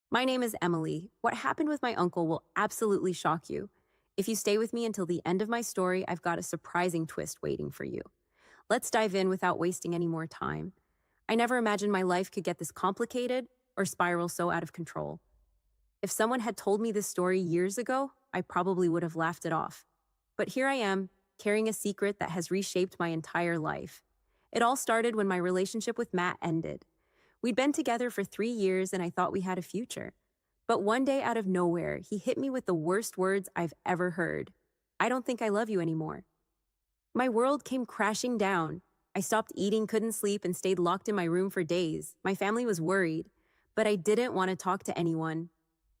My name is Emily. What happened with my uncle will absolutely shock you. If you stay with me until the end of my story, I've got a surprising twist waiting for you. Let's dive in without wasting any more time. I never imagined my life could get this complicated or spiral so out of control. If someone had told me this story years ago, I probably would have laughed it off. But here I am, carrying a secret that has reshaped my entire life. It all started when my relationship with Matt ended. We'd been together for 3 years and I thought we had a future. But one day out of nowhere, he hit me with the worst words I've ever heard. I don't think I love you anymore. My world came crashing down. I stopped eating, couldn't sleep, and stayed locked in my room for days. My family was worried, but I didn't want to talk to anyone.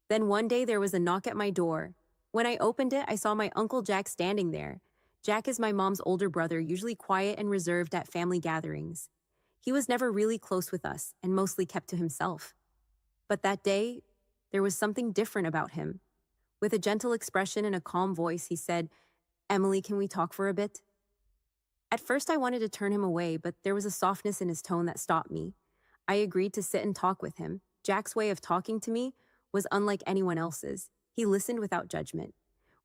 Then one day there was a knock at my door. When I opened it, I saw my Uncle Jack standing there. Jack is my mom's older brother, usually quiet and reserved at family gatherings. He was never really close with us and mostly kept to himself. But that day, there was something different about him. With a gentle expression and a calm voice, he said, "Emily, can we talk for a bit?" At first, I wanted to turn him away, but there was a softness in his tone that stopped me. I agreed to sit and talk with him. Jack's way of talking to me was unlike anyone else's. He listened without judgment.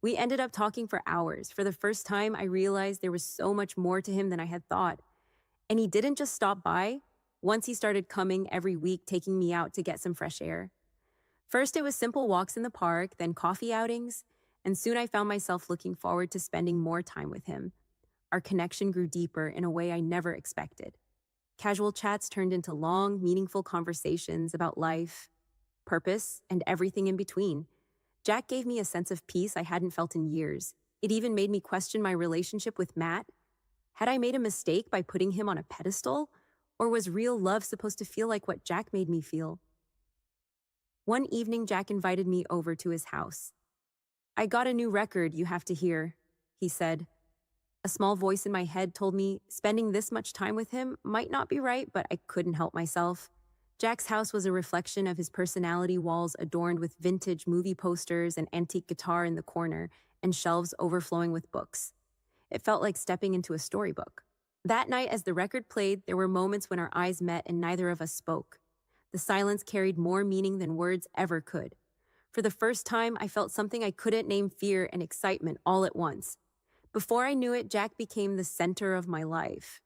We ended up talking for hours. For the first time, I realized there was so much more to him than I had thought. And he didn't just stop by. Once he started coming every week, taking me out to get some fresh air. First, it was simple walks in the park, then coffee outings, and soon I found myself looking forward to spending more time with him. Our connection grew deeper in a way I never expected. Casual chats turned into long, meaningful conversations about life, purpose, and everything in between. Jack gave me a sense of peace I hadn't felt in years. It even made me question my relationship with Matt. Had I made a mistake by putting him on a pedestal? Or was real love supposed to feel like what Jack made me feel? One evening, Jack invited me over to his house. "I got a new record you have to hear," he said. A small voice in my head told me spending this much time with him might not be right, but I couldn't help myself. Jack's house was a reflection of his personality, walls adorned with vintage movie posters, an antique guitar in the corner, and shelves overflowing with books. It felt like stepping into a storybook. That night, as the record played, there were moments when our eyes met and neither of us spoke. The silence carried more meaning than words ever could. For the first time, I felt something I couldn't name, fear and excitement all at once. Before I knew it, Jack became the center of my life.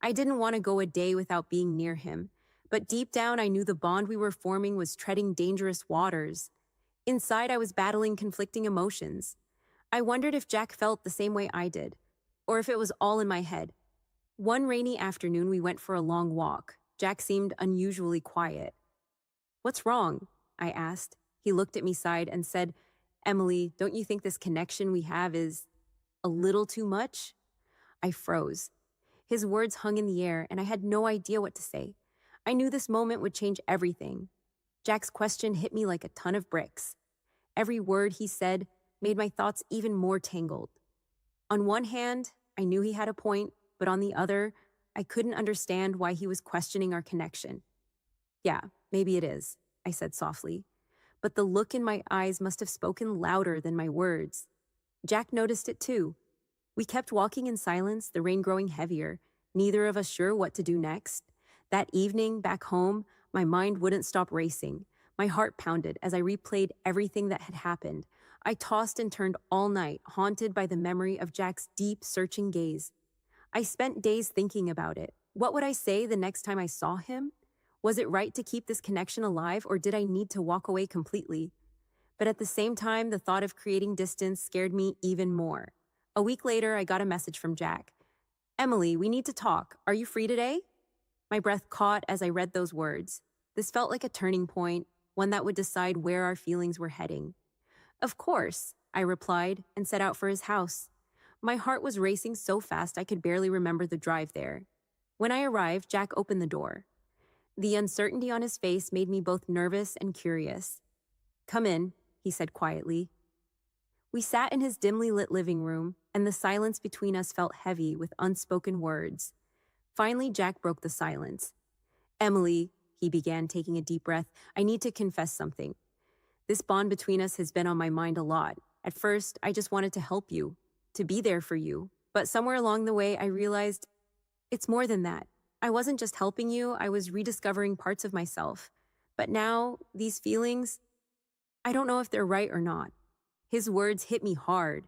I didn't want to go a day without being near him, but deep down I knew the bond we were forming was treading dangerous waters. Inside, I was battling conflicting emotions. I wondered if Jack felt the same way I did, or if it was all in my head. One rainy afternoon, we went for a long walk. Jack seemed unusually quiet. "What's wrong?" I asked. He looked at me, sighed, and said, "Emily, don't you think this connection we have is a little too much?" I froze. His words hung in the air, and I had no idea what to say. I knew this moment would change everything. Jack's question hit me like a ton of bricks. Every word he said made my thoughts even more tangled. On one hand, I knew he had a point, but on the other, I couldn't understand why he was questioning our connection. "Yeah, maybe it is," I said softly. But the look in my eyes must have spoken louder than my words. Jack noticed it too. We kept walking in silence, the rain growing heavier, neither of us sure what to do next. That evening, back home, my mind wouldn't stop racing. My heart pounded as I replayed everything that had happened. I tossed and turned all night, haunted by the memory of Jack's deep, searching gaze. I spent days thinking about it. What would I say the next time I saw him? Was it right to keep this connection alive, or did I need to walk away completely? But at the same time, the thought of creating distance scared me even more. A week later, I got a message from Jack. "Emily, we need to talk. Are you free today?" My breath caught as I read those words. This felt like a turning point, one that would decide where our feelings were heading. "Of course," I replied and set out for his house. My heart was racing so fast I could barely remember the drive there. When I arrived, Jack opened the door. The uncertainty on his face made me both nervous and curious. "Come in," he said quietly. We sat in his dimly lit living room, and the silence between us felt heavy with unspoken words. Finally, Jack broke the silence. "Emily," he began, taking a deep breath, "I need to confess something. This bond between us has been on my mind a lot. At first, I just wanted to help you, to be there for you. But somewhere along the way, I realized it's more than that. I wasn't just helping you, I was rediscovering parts of myself. But now, these feelings, I don't know if they're right or not. His words hit me hard.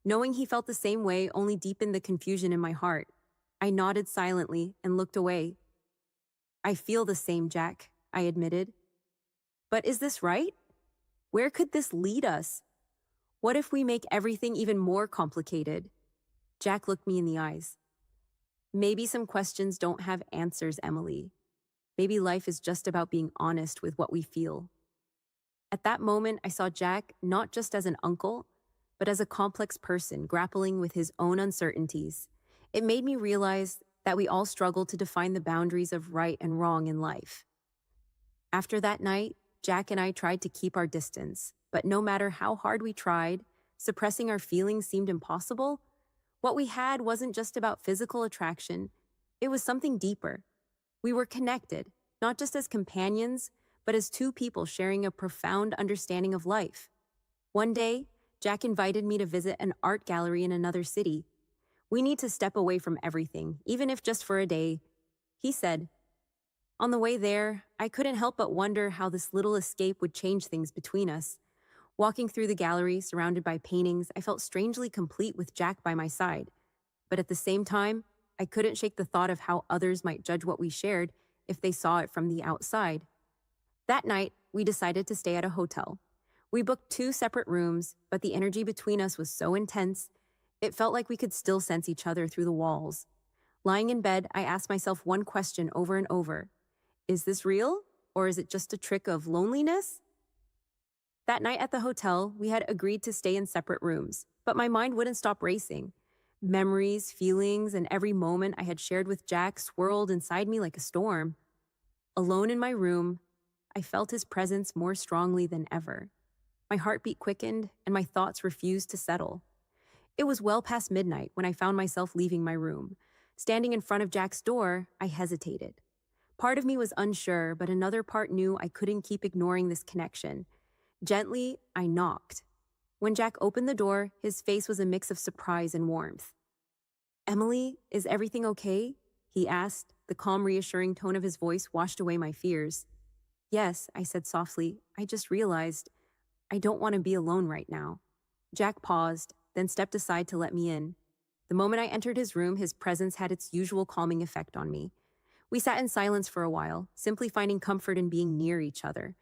Knowing he felt the same way only deepened the confusion in my heart. I nodded silently and looked away. I feel the same, Jack, I admitted. But is this right? Where could this lead us? What if we make everything even more complicated? Jack looked me in the eyes. Maybe some questions don't have answers, Emily. Maybe life is just about being honest with what we feel. At that moment, I saw Jack not just as an uncle, but as a complex person grappling with his own uncertainties. It made me realize that we all struggle to define the boundaries of right and wrong in life. After that night, Jack and I tried to keep our distance, but no matter how hard we tried, suppressing our feelings seemed impossible. What we had wasn't just about physical attraction, it was something deeper. We were connected, not just as companions, but as two people sharing a profound understanding of life. One day, Jack invited me to visit an art gallery in another city. We need to step away from everything, even if just for a day, he said. On the way there, I couldn't help but wonder how this little escape would change things between us. Walking through the gallery, surrounded by paintings, I felt strangely complete with Jack by my side. But at the same time, I couldn't shake the thought of how others might judge what we shared if they saw it from the outside. That night, we decided to stay at a hotel. We booked 2 separate rooms, but the energy between us was so intense, it felt like we could still sense each other through the walls. Lying in bed, I asked myself one question over and over. Is this real, or is it just a trick of loneliness? That night at the hotel, we had agreed to stay in separate rooms, but my mind wouldn't stop racing. Memories, feelings, and every moment I had shared with Jack swirled inside me like a storm. Alone in my room, I felt his presence more strongly than ever. My heartbeat quickened, and my thoughts refused to settle. It was well past midnight when I found myself leaving my room. Standing in front of Jack's door, I hesitated. Part of me was unsure, but another part knew I couldn't keep ignoring this connection. Gently, I knocked. When Jack opened the door, his face was a mix of surprise and warmth. "Emily, is everything okay?" he asked. The calm, reassuring tone of his voice washed away my fears. "Yes," I said softly. "I just realized I don't want to be alone right now." Jack paused, then stepped aside to let me in. The moment I entered his room, his presence had its usual calming effect on me. We sat in silence for a while, simply finding comfort in being near each other.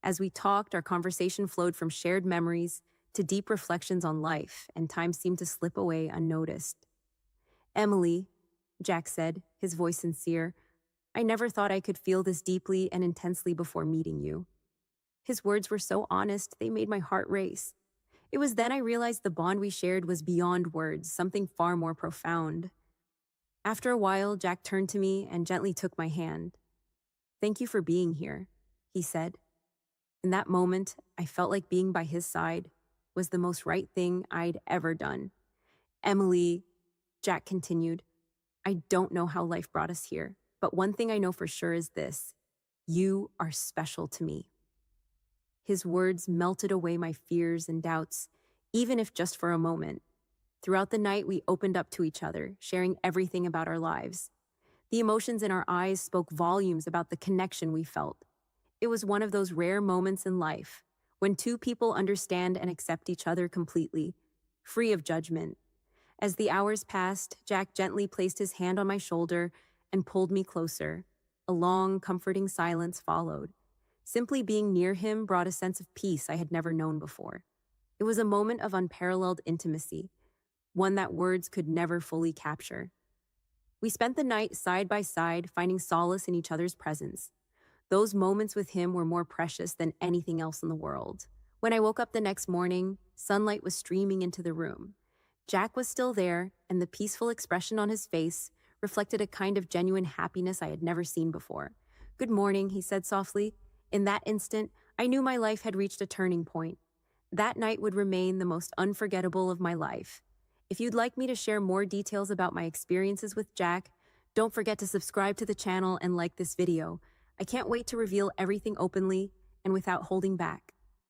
As we talked, our conversation flowed from shared memories to deep reflections on life, and time seemed to slip away unnoticed. "Emily," Jack said, his voice sincere, "I never thought I could feel this deeply and intensely before meeting you." His words were so honest, they made my heart race. It was then I realized the bond we shared was beyond words, something far more profound. After a while, Jack turned to me and gently took my hand. "Thank you for being here," he said. In that moment, I felt like being by his side was the most right thing I'd ever done. "Emily," Jack continued, "I don't know how life brought us here, but one thing I know for sure is this: you are special to me." His words melted away my fears and doubts, even if just for a moment. Throughout the night, we opened up to each other, sharing everything about our lives. The emotions in our eyes spoke volumes about the connection we felt. It was one of those rare moments in life when two people understand and accept each other completely, free of judgment. As the hours passed, Jack gently placed his hand on my shoulder and pulled me closer. A long, comforting silence followed. Simply being near him brought a sense of peace I had never known before. It was a moment of unparalleled intimacy, one that words could never fully capture. We spent the night side by side, finding solace in each other's presence. Those moments with him were more precious than anything else in the world. When I woke up the next morning, sunlight was streaming into the room. Jack was still there, and the peaceful expression on his face reflected a kind of genuine happiness I had never seen before. "Good morning," he said softly. In that instant, I knew my life had reached a turning point. That night would remain the most unforgettable of my life. If you'd like me to share more details about my experiences with Jack, don't forget to subscribe to the channel and like this video. I can't wait to reveal everything openly and without holding back.